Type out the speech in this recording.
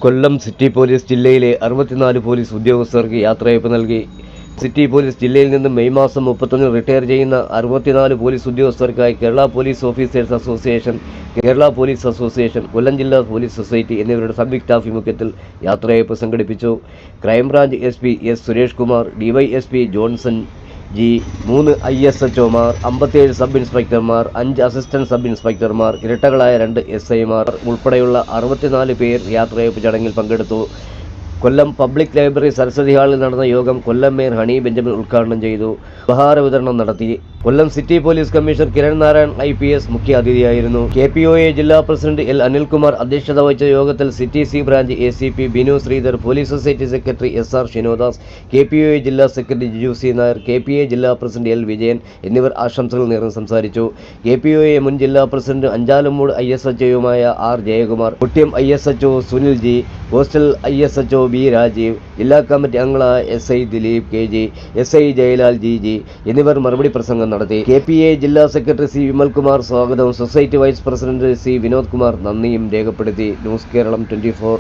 കൊല്ലം city police ജില്ലയിലെ 64 police ഉദ്യോഗസ്ഥർക്ക് യാത്രയയപ്പ് നൽകി. സിറ്റി പോലീസ് ജില്ലയിൽ നിന്ന് മെയ് മാസം 31 റിട്ടയർ ചെയ്യുന്ന 64 പോലീസ് ഉദ്യോഗസ്ഥർക്കായി Kerala police officers association, Kerala police association, Kollam ജില്ലാ പോലീസ് സൊസൈറ്റി എന്നിവരുടെ സംയുക്താഭിമുഖ്യത്തിൽ യാത്രയയപ്പ് സംഘടിപ്പിച്ചു. Crime branch SP S Suresh Kumar, DYSP Johnson G, 3 ISHOമാർ, 57 സബ് ഇൻസ്പെക്ടർമാർ, 5 അസിസ്റ്റന്റ് സബ് ഇൻസ്പെക്ടർമാർ, ഇരട്ടകളായ 2 SIമാർ ഉൾപ്പെടെയുള്ള 64 പേർ യാത്രയയപ്പ് ചടങ്ങിൽ പങ്കെടുത്തു. കൊല്ലം പബ്ലിക് ലൈബ്രറി സരസ്വതി ഹാളിൽ നടന്ന യോഗം കൊല്ലം മേയർ ഹണി ബെഞ്ചമിൻ ഉദ്ഘാടനം ചെയ്തു. ഉപഹാര വിതരണം നടത്തി. Kollam city police commissioner Kiran Narayan IPS മുഖ്യ അതിഥിയായിരുന്നു. KPOA ജില്ലാ പ്രസിഡന്റ് L അനിൽകുമാർ അധ്യക്ഷത വഹിച്ച യോഗത്തിൽ city C branch ACP Binu Sreedhar, police society secretary SR Shinodas, KPOA ജില്ലാ secretary Jiju C Nair, KPA ജില്ലാ പ്രസിഡന്റ് L വിജയൻ എന്നിവർ ആശംസകൾ നേർന്ന് സംസാരിച്ചു. KPOA മുൻ ജില്ലാ പ്രസിഡന്റ് അഞ്ചാലുമൂട് ISHOയുമായ R ജയകുമാർ, കുട്ട്യം ISHO Sunil G, coastal ISHO B Rajeev, ജില്ലാ കമ്മിറ്റി അംഗങ്ങളായ SI Dileep KG, SI Jayalal GG എന്നിവർ മറുപടി പ്രസംഗം നടത്തി. KPA ജില്ലാ സെക്രട്ടറി C വിമൽകുമാർ സ്വാഗതവും society vice president C Vinod Kumar നന്ദിയും രേഖപ്പെടുത്തി. ന്യൂസ് കേരളം 24.